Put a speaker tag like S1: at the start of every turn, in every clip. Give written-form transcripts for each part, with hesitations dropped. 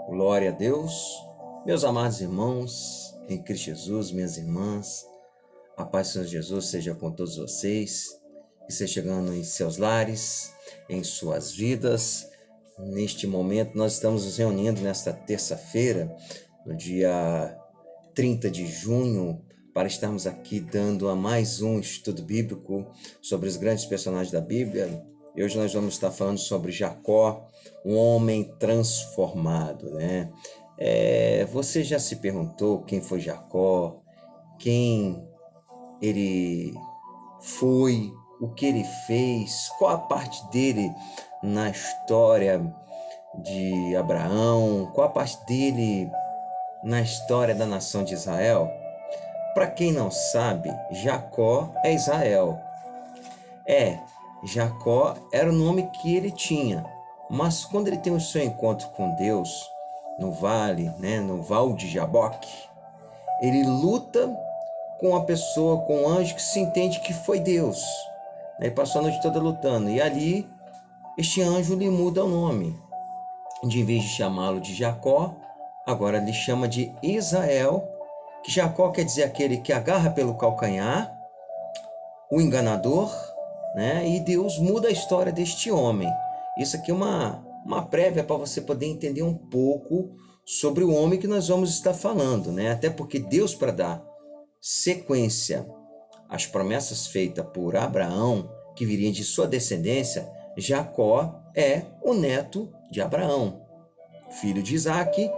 S1: Glória a Deus, meus amados irmãos em Cristo Jesus, minhas irmãs, a paz do Senhor Jesus seja com todos vocês, que esteja chegando em seus lares, em suas vidas. Neste momento, nós estamos nos reunindo nesta terça-feira, no dia 30 de junho, para estarmos aqui dando a mais um estudo bíblico sobre os grandes personagens da Bíblia. E hoje nós vamos estar falando sobre Jacó, um homem transformado, né? Você já se perguntou quem foi Jacó, quem ele foi, o que ele fez, qual a parte dele na história de Abraão, qual a parte dele na história da nação de Israel? Para quem não sabe, Jacó é Israel. Jacó era o nome que ele tinha, mas quando ele tem o seu encontro com Deus no vale, no Val de Jaboque, ele luta com a pessoa, com o anjo que se entende que foi Deus. Ele passou a noite toda lutando e ali este anjo lhe muda o nome. De vez de chamá-lo de Jacó, agora lhe chama de Israel, que Jacó quer dizer aquele que agarra pelo calcanhar, o enganador, e Deus muda a história deste homem. Isso aqui é uma prévia para você poder entender um pouco sobre o homem que nós vamos estar falando, Até porque Deus, para dar sequência às promessas feitas por Abraão, que viria de sua descendência, Jacó é o neto de Abraão, filho de Isaac,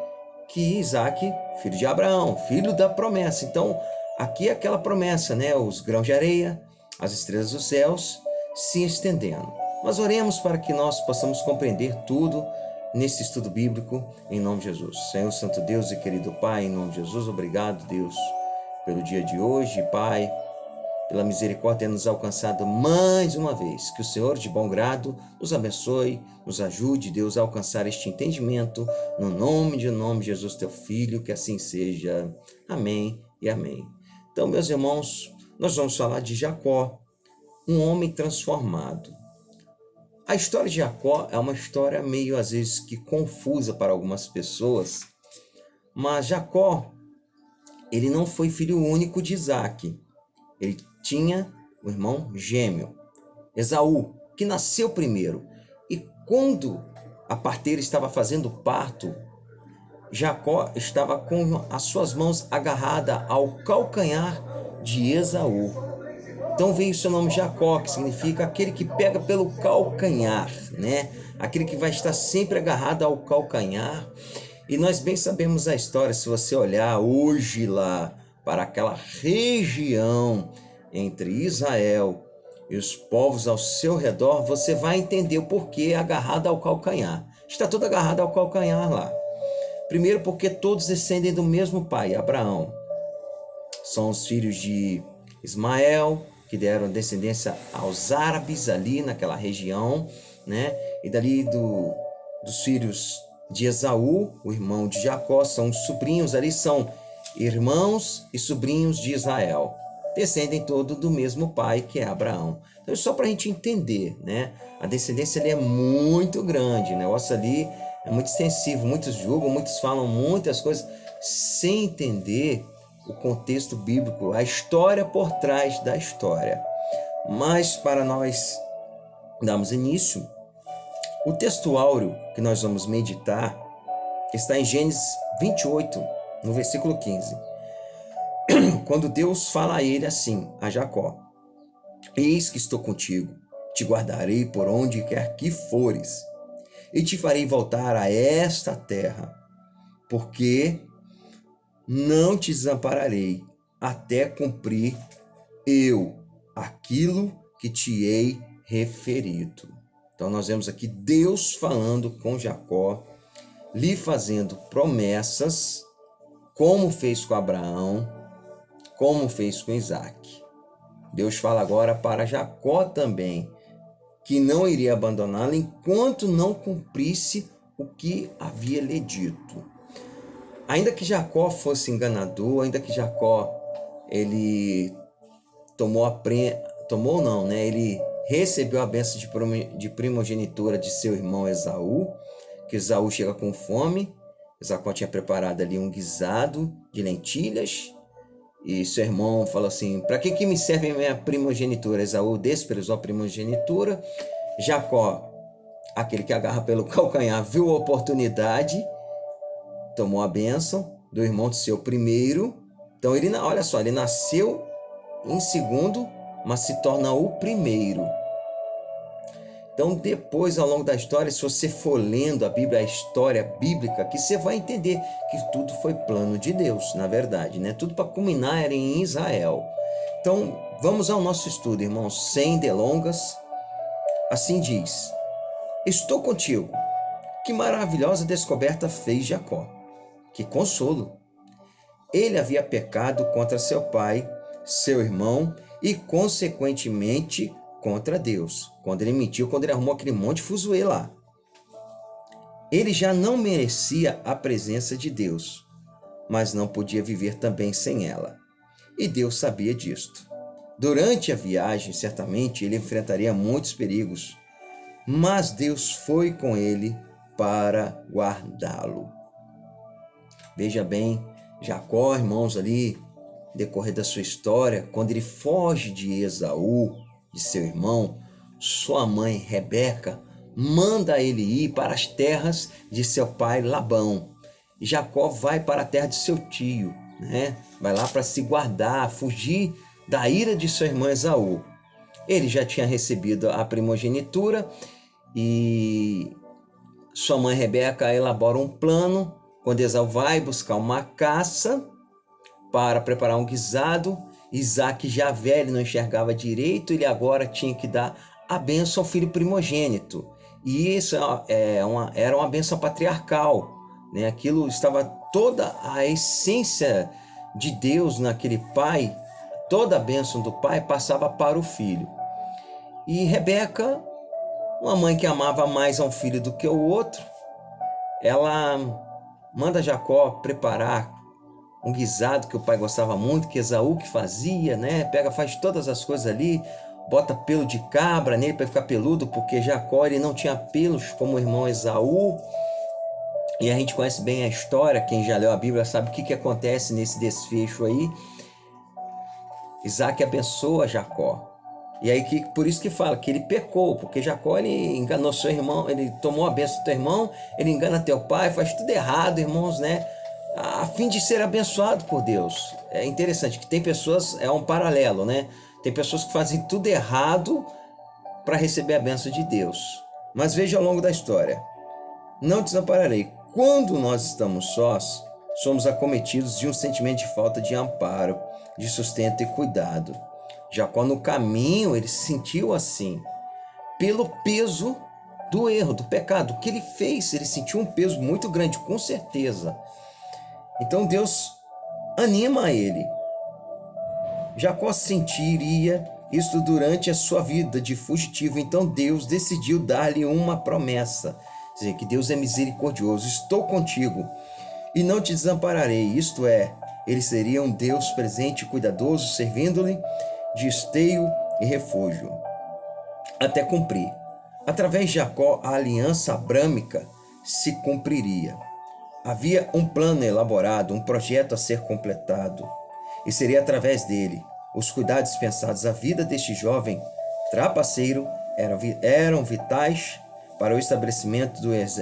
S1: que Isaac, filho de Abraão, filho da promessa. Então, aqui é aquela promessa, os grãos de areia, as estrelas dos céus se estendendo. Mas oremos para que nós possamos compreender tudo nesse estudo bíblico, em nome de Jesus. Senhor Santo Deus e querido Pai, em nome de Jesus, obrigado, Deus, pelo dia de hoje, Pai, pela misericórdia ter nos alcançado mais uma vez. Que o Senhor, de bom grado, nos abençoe, nos ajude, Deus, a alcançar este entendimento, no nome de Jesus, teu Filho, que assim seja. Amém e amém. Então, meus irmãos, nós vamos falar de Jacó, um homem transformado. A história de Jacó é uma história meio, às vezes, que confusa para algumas pessoas, mas Jacó, ele não foi filho único de Isaac. Ele tinha um irmão gêmeo, Esaú, que nasceu primeiro. E quando a parteira estava fazendo parto, Jacó estava com as suas mãos agarradas ao calcanhar de Esaú. Então veio o seu nome Jacó, que significa aquele que pega pelo calcanhar, Aquele que vai estar sempre agarrado ao calcanhar. E nós bem sabemos a história, se você olhar hoje lá para aquela região entre Israel e os povos ao seu redor, você vai entender o porquê agarrado ao calcanhar. Está tudo agarrado ao calcanhar lá. Primeiro porque todos descendem do mesmo pai, Abraão. São os filhos de Ismael, que deram descendência aos árabes ali naquela região, E dali dos filhos de Esaú, o irmão de Jacó, são os sobrinhos ali, são irmãos e sobrinhos de Israel. Descendem todos do mesmo pai, que é Abraão. Então, só para a gente entender, A descendência ali é muito grande, o negócio ali é muito extensivo. Muitos julgam, muitos falam muitas coisas sem entender o contexto bíblico, a história por trás da história. Mas para nós darmos início, o texto áureo que nós vamos meditar está em Gênesis 28, no versículo 15. Quando Deus fala a ele assim, a Jacó: eis que estou contigo, te guardarei por onde quer que fores, e te farei voltar a esta terra, porque não te desampararei até cumprir eu aquilo que te hei referido. Então nós vemos aqui Deus falando com Jacó, lhe fazendo promessas, como fez com Abraão, como fez com Isaac. Deus fala agora para Jacó também, que não iria abandoná-lo enquanto não cumprisse o que havia lhe dito. Ainda que Jacó fosse enganador, ainda que Jacó ele ele recebeu a bênção de primogenitura de seu irmão Esaú, que Esaú chega com fome, Jacó tinha preparado ali um guisado de lentilhas, e seu irmão falou assim: para que me serve a minha primogenitura? Esaú desprezou a primogenitura. Jacó, aquele que agarra pelo calcanhar, viu a oportunidade, tomou a bênção do irmão de seu primeiro. Então olha só, ele nasceu em segundo, mas se torna o primeiro. Então depois, ao longo da história, se você for lendo a Bíblia, a história bíblica, que você vai entender que tudo foi plano de Deus, na verdade, né? Tudo para culminar era em Israel. Então vamos ao nosso estudo, irmãos, sem delongas. Assim diz: estou contigo. Que maravilhosa descoberta fez Jacó. Que consolo! Ele havia pecado contra seu pai, seu irmão e, consequentemente, contra Deus. Quando ele mentiu, quando ele arrumou aquele monte de fuzuê lá. Ele já não merecia a presença de Deus, mas não podia viver também sem ela. E Deus sabia disto. Durante a viagem, certamente, ele enfrentaria muitos perigos, mas Deus foi com ele para guardá-lo. Veja bem, Jacó, irmãos, ali, no decorrer da sua história, quando ele foge de Esaú, de seu irmão, sua mãe, Rebeca, manda ele ir para as terras de seu pai Labão. E Jacó vai para a terra de seu tio, né? Vai lá para se guardar, fugir da ira de seu irmão Esaú. Ele já tinha recebido a primogenitura e sua mãe Rebeca elabora um plano. Quando Esaú vai buscar uma caça para preparar um guisado, Isaac, já velho, não enxergava direito, ele agora tinha que dar a bênção ao filho primogênito. E isso era uma bênção patriarcal, né? Aquilo estava toda a essência de Deus naquele pai, toda a bênção do pai passava para o filho. E Rebeca, uma mãe que amava mais a um filho do que o outro, ela manda Jacó preparar um guisado que o pai gostava muito, que Esaú que fazia, né? Faz todas as coisas ali, bota pelo de cabra nele para ficar peludo, porque Jacó ele não tinha pelos como o irmão Esaú. E a gente conhece bem a história, quem já leu a Bíblia sabe o que acontece nesse desfecho aí. Isaac abençoa Jacó. E aí por isso que fala que ele pecou, porque Jacó ele enganou seu irmão, ele tomou a bênção do teu irmão, ele engana teu pai, faz tudo errado, irmãos, né? A fim de ser abençoado por Deus. É interessante que tem pessoas, é um paralelo, né? Tem pessoas que fazem tudo errado para receber a bênção de Deus. Mas veja ao longo da história. Não desampararei. Quando nós estamos sós, somos acometidos de um sentimento de falta de amparo, de sustento e cuidado. Jacó no caminho, ele se sentiu assim, pelo peso do erro, do pecado. O que ele fez, ele sentiu um peso muito grande, com certeza. Então Deus anima ele. Jacó sentiria isso durante a sua vida de fugitivo. Então Deus decidiu dar-lhe uma promessa. Dizer que Deus é misericordioso. Estou contigo e não te desampararei. Isto é, ele seria um Deus presente e cuidadoso, servindo-lhe de esteio e refúgio, até cumprir. Através de Jacó, a aliança abrâmica se cumpriria. Havia um plano elaborado, um projeto a ser completado, e seria através dele. Os cuidados dispensados à vida deste jovem trapaceiro eram vitais para o estabelecimento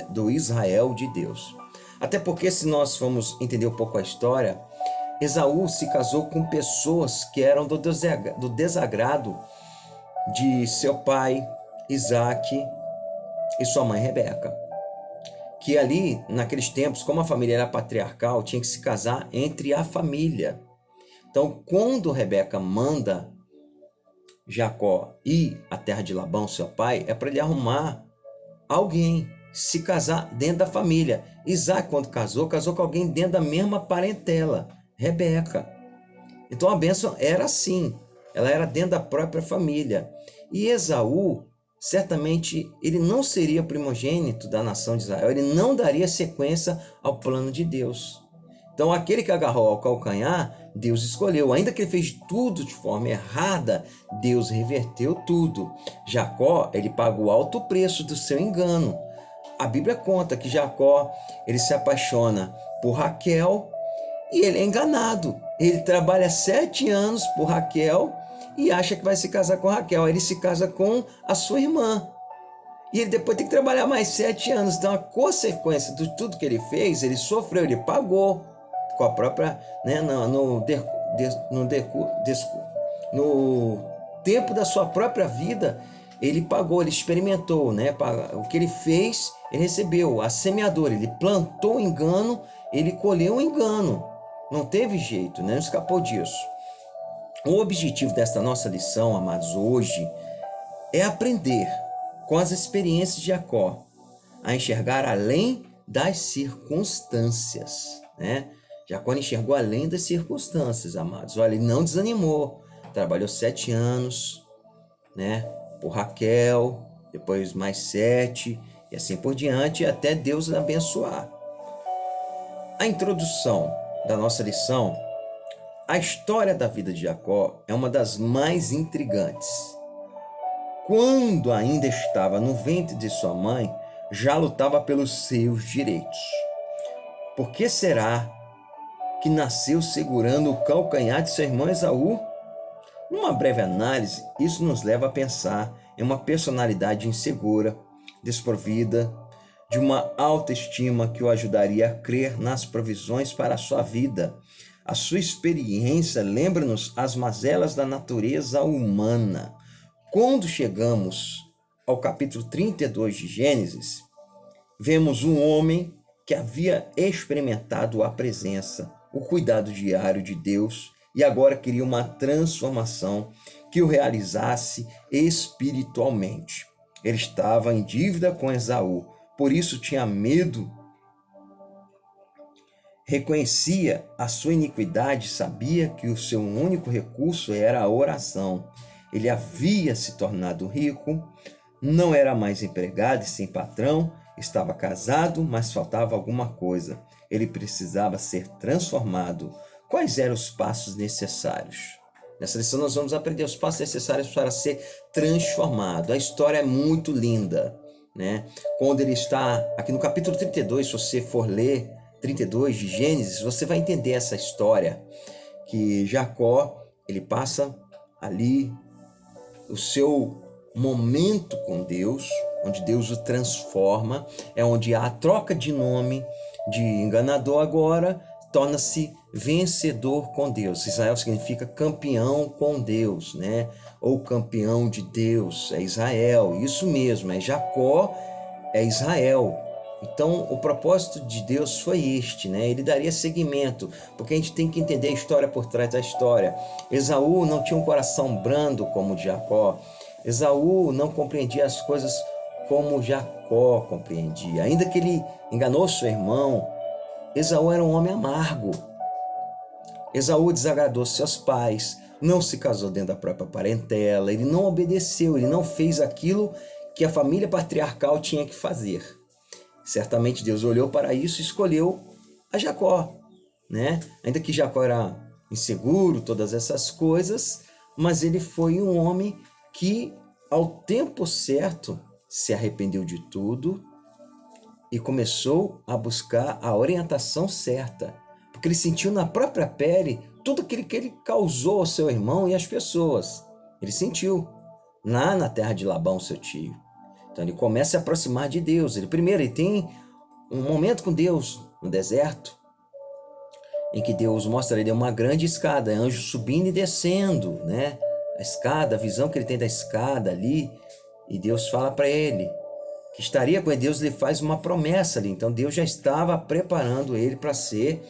S1: do Israel de Deus. Até porque, se nós formos entender um pouco a história, Esaú se casou com pessoas que eram do desagrado de seu pai, Isaac, e sua mãe, Rebeca. Que ali, naqueles tempos, como a família era patriarcal, tinha que se casar entre a família. Então, quando Rebeca manda Jacó ir à terra de Labão, seu pai, é para ele arrumar alguém, se casar dentro da família. Isaac, quando casou com alguém dentro da mesma parentela, Rebeca. Então a bênção era assim, ela era dentro da própria família. E Esaú, certamente, ele não seria primogênito da nação de Israel, ele não daria sequência ao plano de Deus. Então aquele que agarrou ao calcanhar, Deus escolheu. Ainda que ele fez tudo de forma errada, Deus reverteu tudo. Jacó, ele pagou alto preço do seu engano. a Bíblia conta que Jacó, ele se apaixona por Raquel e ele é enganado. Ele trabalha 7 anos por Raquel e acha que vai se casar com Raquel. Aí ele se casa com a sua irmã. E ele depois tem que trabalhar mais 7 anos. Então a consequência de tudo que ele fez, ele sofreu, ele pagou com a própria, né, no tempo da sua própria vida, ele pagou, ele experimentou, né? O que ele fez, ele recebeu. A semeadora, ele plantou o engano, ele colheu o engano. Não teve jeito, né? Não escapou disso. O objetivo desta nossa lição, amados, hoje, é aprender com as experiências de Jacó a enxergar além das circunstâncias, né? Jacó enxergou além das circunstâncias, amados. Olha, ele não desanimou. Trabalhou 7 anos, né? Por Raquel, depois mais 7, e assim por diante, até Deus abençoar. A introdução da nossa lição, a história da vida de Jacó é uma das mais intrigantes. Quando ainda estava no ventre de sua mãe, já lutava pelos seus direitos. Por que será que nasceu segurando o calcanhar de seu irmão Esaú? Numa breve análise, isso nos leva a pensar em uma personalidade insegura, desprovida de uma autoestima que o ajudaria a crer nas provisões para a sua vida. A sua experiência lembra-nos as mazelas da natureza humana. Quando chegamos ao capítulo 32 de Gênesis, vemos um homem que havia experimentado a presença, o cuidado diário de Deus e agora queria uma transformação que o realizasse espiritualmente. Ele estava em dívida com Esaú, por isso tinha medo. Reconhecia a sua iniquidade, sabia que o seu único recurso era a oração. Ele havia se tornado rico, não era mais empregado e sem patrão, estava casado, mas faltava alguma coisa. Ele precisava ser transformado. Quais eram os passos necessários? Nessa lição nós vamos aprender os passos necessários para ser transformado. A história é muito linda, né? Quando ele está aqui no capítulo 32, se você for ler 32 de Gênesis, você vai entender essa história, que Jacó, ele passa ali o seu momento com Deus, onde Deus o transforma, é onde há a troca de nome de enganador agora, torna-se vencedor com Deus. Israel significa campeão com Deus, né? Ou campeão de Deus, é Israel, isso mesmo, é Jacó, é Israel. Então, o propósito de Deus foi este, né? Ele daria seguimento, porque a gente tem que entender a história por trás da história. Esaú não tinha um coração brando como o de Jacó. Esaú não compreendia as coisas como Jacó compreendia. Ainda que ele enganou seu irmão, Esaú era um homem amargo. Esaú desagradou seus pais, não se casou dentro da própria parentela, ele não obedeceu, ele não fez aquilo que a família patriarcal tinha que fazer. Certamente Deus olhou para isso e escolheu a Jacó, né? Ainda que Jacó era inseguro, todas essas coisas, mas ele foi um homem que, ao tempo certo, se arrependeu de tudo e começou a buscar a orientação certa, porque ele sentiu na própria pele tudo aquilo que ele causou ao seu irmão e às pessoas. Ele sentiu lá na terra de Labão, seu tio. Então ele começa a se aproximar de Deus. Ele tem um momento com Deus no deserto, em que Deus mostra a ele uma grande escada, anjos subindo e descendo, né? A escada, a visão que ele tem da escada ali, e Deus fala para ele que estaria com ele. Deus lhe faz uma promessa ali. Então Deus já estava preparando ele para ser,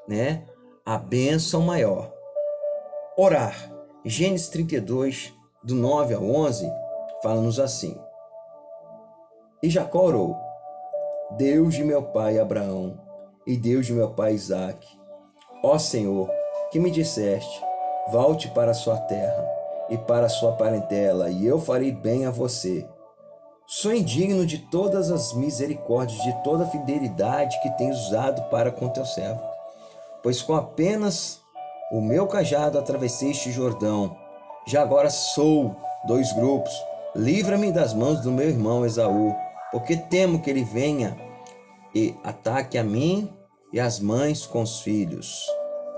S1: né, a bênção maior. Orar. Gênesis 32, do 9 ao 11, fala-nos assim: E Jacó orou: Deus de meu pai Abraão e Deus de meu pai Isaque, ó Senhor, que me disseste, volte para a sua terra e para a sua parentela, e eu farei bem a você. Sou indigno de todas as misericórdias, de toda a fidelidade que tens usado para com teu servo, pois com apenas o meu cajado atravessei este Jordão. Já agora sou 2 grupos. Livra-me das mãos do meu irmão Esaú, porque temo que ele venha e ataque a mim e as mães com os filhos.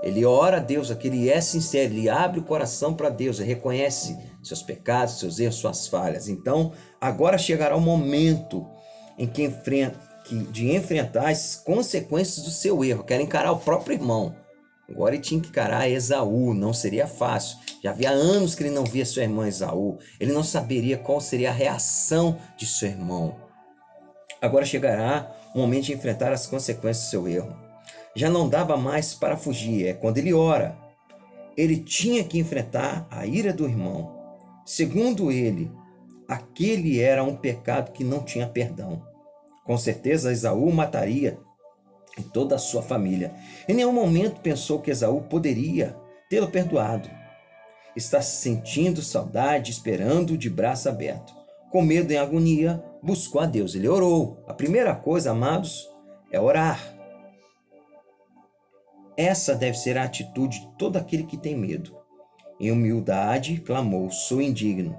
S1: Ele ora a Deus, aqui ele é sincero, ele abre o coração para Deus, ele reconhece seus pecados, seus erros, suas falhas. Então, agora chegará o momento em que de enfrentar as consequências do seu erro. Quer encarar o próprio irmão. Agora ele tinha que encarar Esaú, não seria fácil. Já havia anos que ele não via seu irmão Esaú. Ele não saberia qual seria a reação de seu irmão. Agora chegará o momento de enfrentar as consequências do seu erro. Já não dava mais para fugir, é quando ele ora. Ele tinha que enfrentar a ira do irmão. Segundo ele, aquele era um pecado que não tinha perdão. Com certeza Esaú mataria e toda a sua família. Em nenhum momento pensou que Esaú poderia tê-lo perdoado. Está sentindo saudade, esperando de braço aberto. Com medo e agonia, buscou a Deus. Ele orou. A primeira coisa, amados, é orar. Essa deve ser a atitude de todo aquele que tem medo. Em humildade, clamou: sou indigno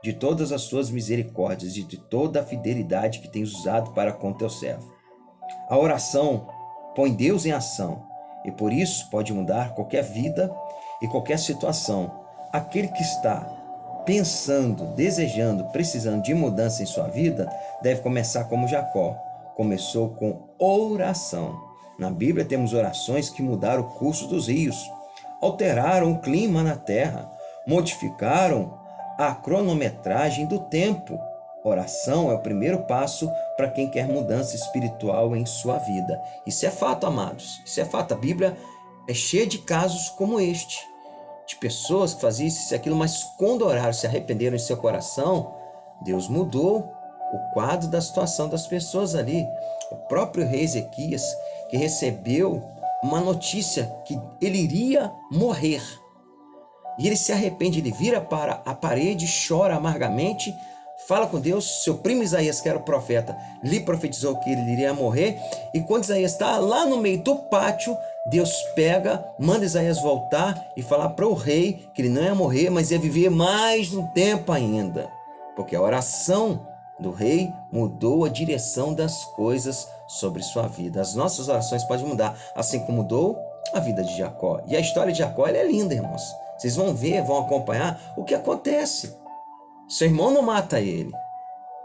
S1: de todas as suas misericórdias e de toda a fidelidade que tens usado para com teu servo. A oração põe Deus em ação e por isso pode mudar qualquer vida e qualquer situação. Aquele que está pensando, desejando, precisando de mudança em sua vida, deve começar como Jacó. Começou com oração. Na Bíblia temos orações que mudaram o curso dos rios, alteraram o clima na terra, modificaram a cronometragem do tempo. Oração é o primeiro passo para quem quer mudança espiritual em sua vida. Isso é fato, amados. Isso é fato. A Bíblia é cheia de casos como este, de pessoas que faziam isso e aquilo, mas quando oraram, se arrependeram em seu coração, Deus mudou o quadro da situação das pessoas ali. O próprio rei Ezequias, que recebeu uma notícia que ele iria morrer, e ele se arrepende, ele vira para a parede, chora amargamente, fala com Deus. Seu primo Isaías, que era o profeta, lhe profetizou que ele iria morrer, e quando Isaías está lá no meio do pátio, Deus pega, manda Isaías voltar e falar para o rei que ele não ia morrer, mas ia viver mais um tempo ainda, porque a oração do rei mudou a direção das coisas sobre sua vida. As nossas orações podem mudar, assim como mudou a vida de Jacó. E a história de Jacó, ela é linda, irmãos. Vocês vão ver, vão acompanhar o que acontece. Seu irmão não mata ele,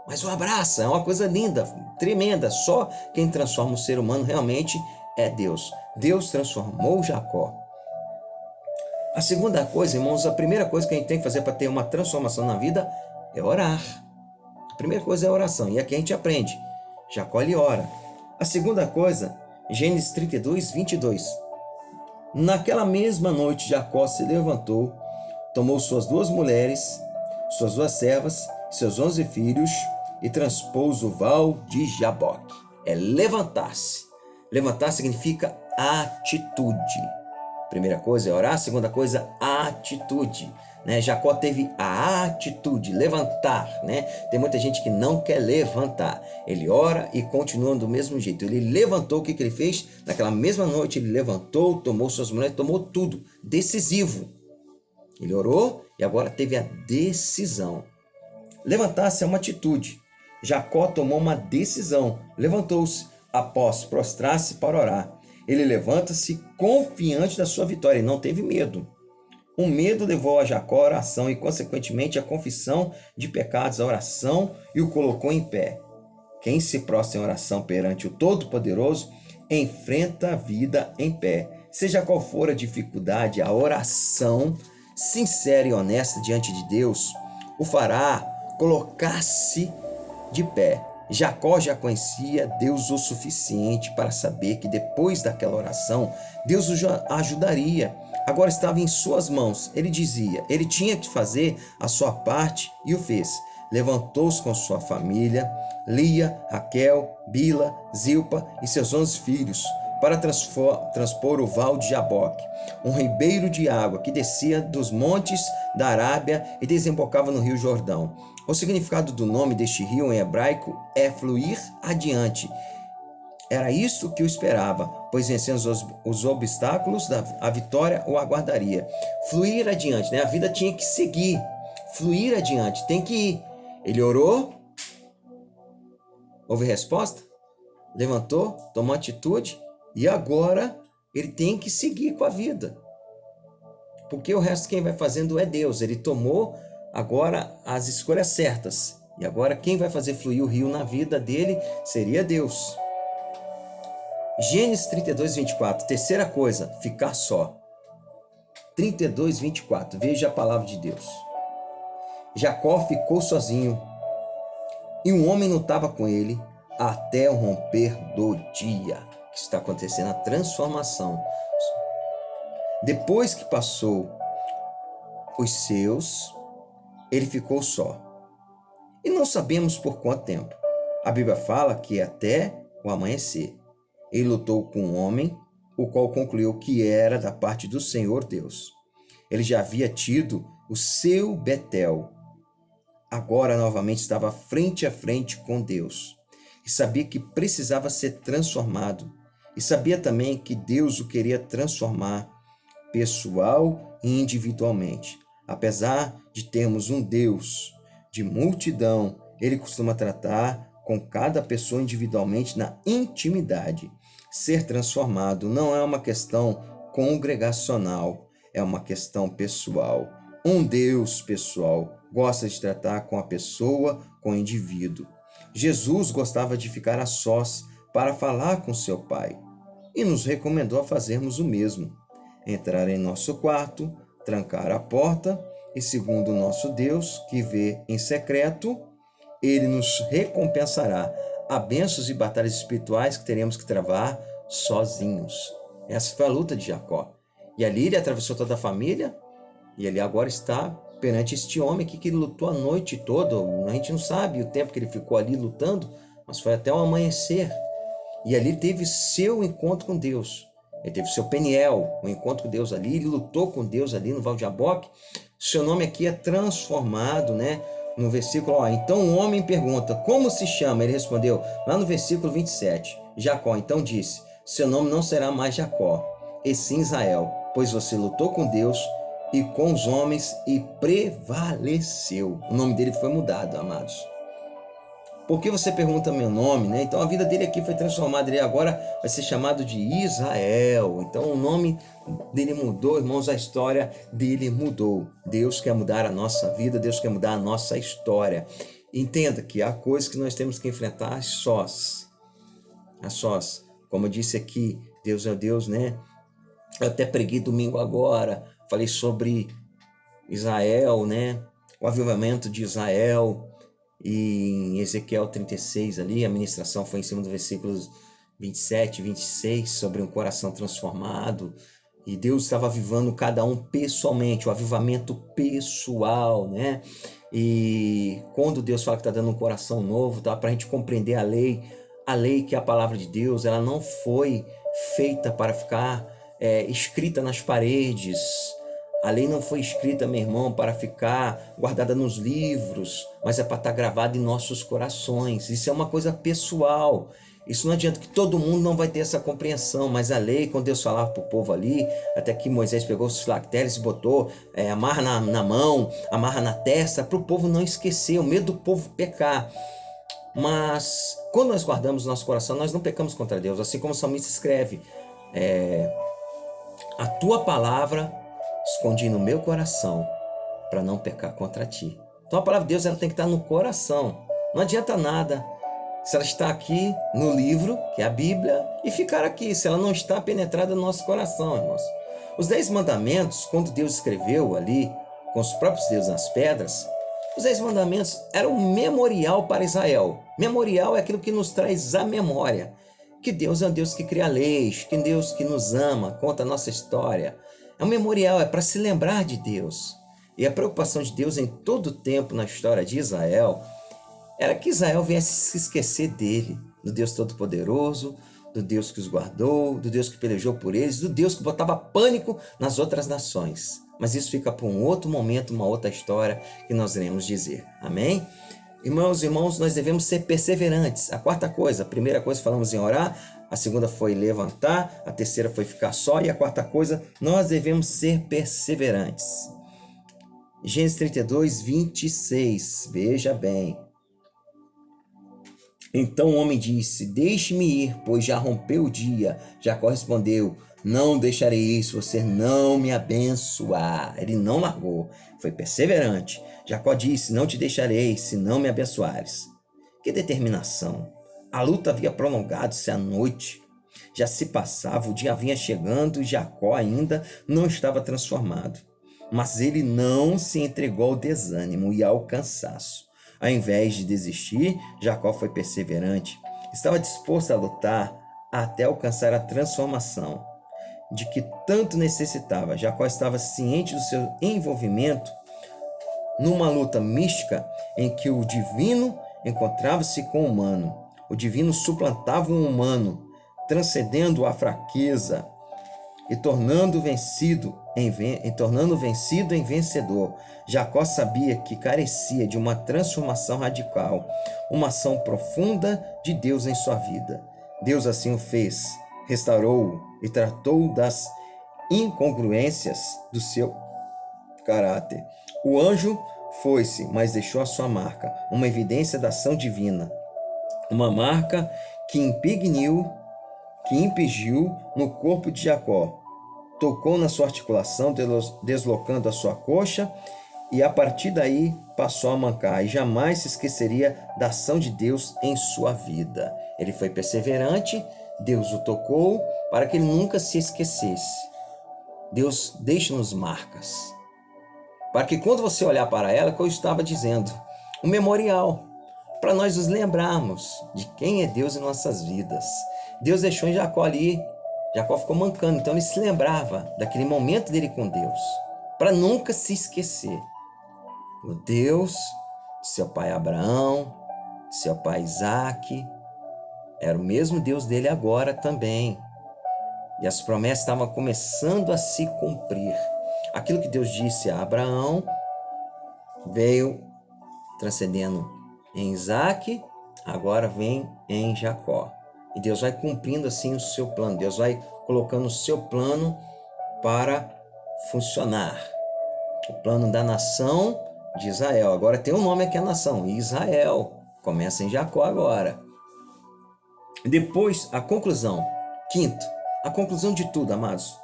S1: mas o abraça. É uma coisa linda, tremenda. Só quem transforma o ser humano realmente é Deus. Deus transformou Jacó. A segunda coisa, irmãos, a primeira coisa que a gente tem que fazer para ter uma transformação na vida é orar. A primeira coisa é a oração, e aqui a gente aprende. Jacó ele ora. A segunda coisa, Gênesis 32, 22. Naquela mesma noite, Jacó se levantou, tomou suas 2 mulheres, suas 2 servas, seus 11 filhos e transpôs o val de Jaboque. É levantar-se. Levantar significa atitude. Primeira coisa é orar, segunda coisa, atitude. Jacó teve a atitude, levantar. Tem muita gente que não quer levantar. Ele ora e continua do mesmo jeito. Ele levantou, o que ele fez? Naquela mesma noite ele levantou, tomou suas mulheres, tomou tudo. Decisivo. Ele orou e agora teve a decisão. Levantar-se é uma atitude. Jacó tomou uma decisão. Levantou-se após prostrar-se para orar. Ele levanta-se confiante da sua vitória e não teve medo. O medo levou a Jacó à oração e, consequentemente, à confissão de pecados, à oração, e o colocou em pé. Quem se prostra em oração perante o Todo-Poderoso enfrenta a vida em pé. Seja qual for a dificuldade, a oração sincera e honesta diante de Deus o fará colocar-se de pé. Jacó já conhecia Deus o suficiente para saber que depois daquela oração, Deus o ajudaria. Agora estava em suas mãos. Ele tinha que fazer a sua parte e o fez. Levantou-se com sua família, Lia, Raquel, Bila, Zilpa e seus 11 filhos, para transpor o val de Jaboque, um ribeiro de água que descia dos montes da Arábia e desembocava no rio Jordão. O significado do nome deste rio em hebraico é fluir adiante. Era isso que o esperava, pois vencendo os obstáculos, a vitória o aguardaria. Fluir adiante, A vida tinha que seguir, fluir adiante, tem que ir. Ele orou, Houve resposta? Levantou, tomou atitude e agora ele tem que seguir com a vida. Porque o resto quem vai fazendo é Deus. Ele tomou agora as escolhas certas. E agora quem vai fazer fluir o rio na vida dele seria Deus. Gênesis 32, 24. Terceira coisa, ficar só. 32, 24. Veja a palavra de Deus. Jacó ficou sozinho e um homem não estava com ele até o romper do dia. Que está acontecendo a transformação. Depois que passou os seus, ele ficou só. E não sabemos por quanto tempo. A Bíblia fala que até o amanhecer. Ele lutou com um homem, o qual concluiu que era da parte do Senhor Deus. Ele já havia tido o seu Betel. Agora novamente estava frente a frente com Deus. E sabia que precisava ser transformado. E sabia também que Deus o queria transformar pessoal e individualmente. Apesar de termos um Deus de multidão, ele costuma tratar com cada pessoa individualmente na intimidade. Ser transformado não é uma questão congregacional, é uma questão pessoal. Um Deus pessoal gosta de tratar com a pessoa, com o indivíduo. Jesus gostava de ficar a sós para falar com seu Pai e nos recomendou a fazermos o mesmo. Entrar em nosso quarto, trancar a porta e, segundo o nosso Deus, que vê em secreto, ele nos recompensará a bênçãos e batalhas espirituais que teremos que travar sozinhos. Essa foi a luta de Jacó. E ali ele atravessou toda a família e ele agora está perante este homem aqui que ele lutou a noite toda. A gente não sabe o tempo que ele ficou ali lutando, mas foi até o amanhecer. E ali teve seu encontro com Deus. Ele teve seu Peniel, um encontro com Deus ali. Ele lutou com Deus ali no Val de Jaboque. Seu nome aqui é transformado, né? No versículo, então o homem pergunta, como se chama? Ele respondeu, lá no versículo 27, Jacó então disse, seu nome não será mais Jacó, e sim Israel, pois você lutou com Deus e com os homens e prevaleceu. O nome dele foi mudado, amados. Por que você pergunta meu nome, né? Então a vida dele aqui foi transformada, ele agora vai ser chamado de Israel. Então o nome dele mudou, irmãos, a história dele mudou. Deus quer mudar a nossa vida, Deus quer mudar a nossa história. Entenda que há coisas que nós temos que enfrentar a sós. A sós. Como eu disse aqui, Deus é Deus, né? Eu até preguei domingo agora, falei sobre Israel, né? O avivamento de Israel. E em Ezequiel 36 ali, a ministração foi em cima dos versículos 27 e 26, sobre um coração transformado. E Deus estava avivando cada um pessoalmente, o avivamento pessoal, né? E quando Deus fala que está dando um coração novo, tá? Para a gente compreender a lei que é a palavra de Deus, ela não foi feita para ficar escrita nas paredes. A lei não foi escrita, meu irmão, para ficar guardada nos livros, mas é para estar gravada em nossos corações. Isso é uma coisa pessoal. Isso não adianta, que todo mundo não vai ter essa compreensão, mas a lei, quando Deus falava para o povo ali, até que Moisés pegou os filactérios e botou, amarra na mão, amarra na testa, para o povo não esquecer, o medo do povo pecar. Mas quando nós guardamos nosso coração, nós não pecamos contra Deus. Assim como o salmista escreve, a tua palavra escondi no meu coração para não pecar contra ti. Então a palavra de Deus ela tem que estar no coração. Não adianta nada se ela está aqui no livro, que é a Bíblia, e ficar aqui, se ela não está penetrada no nosso coração, irmãos. Os 10 mandamentos, quando Deus escreveu ali, com os próprios dedos nas pedras, os 10 mandamentos eram um memorial para Israel. Memorial é aquilo que nos traz a memória. Que Deus é um Deus que cria leis, que Deus que nos ama, conta a nossa história. É um memorial, é para se lembrar de Deus. E a preocupação de Deus em todo o tempo na história de Israel era que Israel viesse se esquecer dele, do Deus Todo-Poderoso, do Deus que os guardou, do Deus que pelejou por eles, do Deus que botava pânico nas outras nações. Mas isso fica para um outro momento, uma outra história que nós iremos dizer. Amém? Irmãos, nós devemos ser perseverantes. A quarta coisa, a primeira coisa falamos em orar, a segunda foi levantar, a terceira foi ficar só e a quarta coisa, nós devemos ser perseverantes. Gênesis 32, 26, veja bem. Então o homem disse: deixe-me ir, pois já rompeu o dia. Jacó respondeu: não deixarei se você não me abençoar. Ele não largou, foi perseverante. Jacó disse: não te deixarei se não me abençoares. Que determinação! A luta havia prolongado-se à noite. Já se passava, o dia vinha chegando e Jacó ainda não estava transformado. Mas ele não se entregou ao desânimo e ao cansaço. Ao invés de desistir, Jacó foi perseverante. Estava disposto a lutar até alcançar a transformação de que tanto necessitava. Jacó estava ciente do seu envolvimento numa luta mística em que o divino encontrava-se com o humano. O divino suplantava o humano, transcendendo a fraqueza e tornando vencido em vencedor. Jacó sabia que carecia de uma transformação radical, uma ação profunda de Deus em sua vida. Deus assim o fez, restaurou-o e tratou das incongruências do seu caráter. O anjo foi-se, mas deixou a sua marca, uma evidência da ação divina, uma marca que impingiu no corpo de Jacó. Tocou na sua articulação, deslocando a sua coxa, e a partir daí passou a mancar, e jamais se esqueceria da ação de Deus em sua vida. Ele foi perseverante, Deus o tocou para que ele nunca se esquecesse. Deus deixa-nos marcas, para que quando você olhar para ela, que eu estava dizendo, um memorial, para nós nos lembrarmos de quem é Deus em nossas vidas. Deus deixou em Jacó ali, Jacó ficou mancando, então ele se lembrava daquele momento dele com Deus, para nunca se esquecer. O Deus de seu pai Abraão, de seu pai Isaque, era o mesmo Deus dele agora também. E as promessas estavam começando a se cumprir. Aquilo que Deus disse a Abraão veio transcendendo em Isaque, agora vem em Jacó. E Deus vai cumprindo assim o seu plano. Deus vai colocando o seu plano para funcionar. O plano da nação de Israel. Agora tem um nome aqui, a nação, Israel. Começa em Jacó agora. Depois, a conclusão. Quinto, a conclusão de tudo, amados.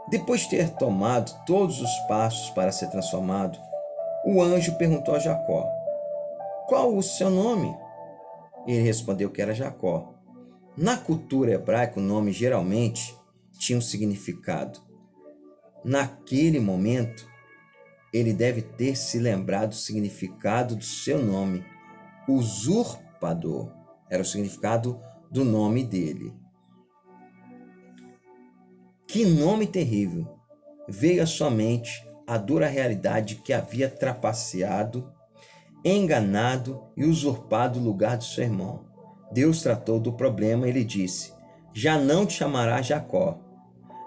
S1: Depois de ter tomado todos os passos para ser transformado, o anjo perguntou a Jacó: qual o seu nome? Ele respondeu que era Jacó. Na cultura hebraica, o nome geralmente tinha um significado. Naquele momento, ele deve ter se lembrado do significado do seu nome. Usurpador era o significado do nome dele. Que nome terrível! Veio à sua mente a dura realidade que havia trapaceado, enganado e usurpado o lugar de seu irmão. Deus tratou do problema e lhe disse: já não te chamará Jacó,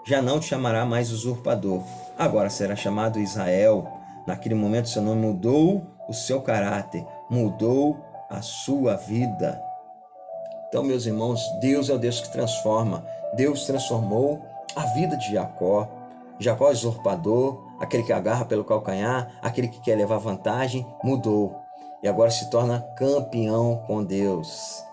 S1: já não te chamará mais usurpador, agora será chamado Israel. Naquele momento seu nome mudou o seu caráter, mudou a sua vida. Então, meus irmãos, Deus é o Deus que transforma. Deus transformou a vida de Jacó. Jacó usurpador, aquele que agarra pelo calcanhar, aquele que quer levar vantagem, mudou. E agora se torna campeão com Deus.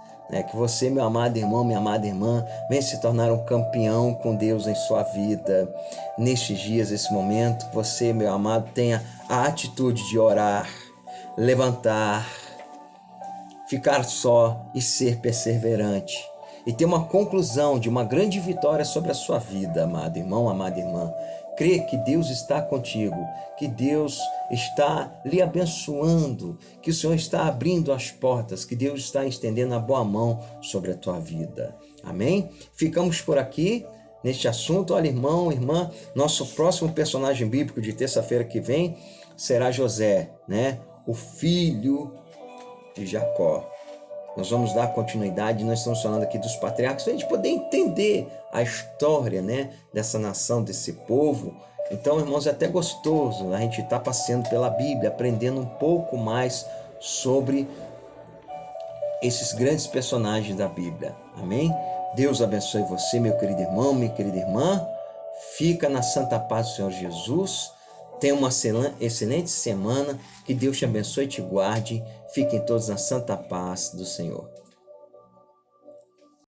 S1: Que você, meu amado irmão, minha amada irmã, venha se tornar um campeão com Deus em sua vida. Nestes dias, nesse momento, você, meu amado, tenha a atitude de orar, levantar, ficar só e ser perseverante. E ter uma conclusão de uma grande vitória sobre a sua vida, amado irmão, amada irmã. Crê que Deus está contigo, que Deus está lhe abençoando, que o Senhor está abrindo as portas, que Deus está estendendo a boa mão sobre a tua vida. Amém? Ficamos por aqui neste assunto. Olha, irmão, irmã, nosso próximo personagem bíblico de terça-feira que vem será José, o filho de Jacó. Nós vamos dar continuidade, nós estamos falando aqui dos patriarcas, para a gente poder entender a história, dessa nação, desse povo. Então, irmãos, é até gostoso a gente estar passeando pela Bíblia, aprendendo um pouco mais sobre esses grandes personagens da Bíblia. Amém? Deus abençoe você, meu querido irmão, minha querida irmã. Fica na santa paz do Senhor Jesus. Tenha uma excelente semana. Que Deus te abençoe e te guarde. Fiquem todos na santa paz do Senhor.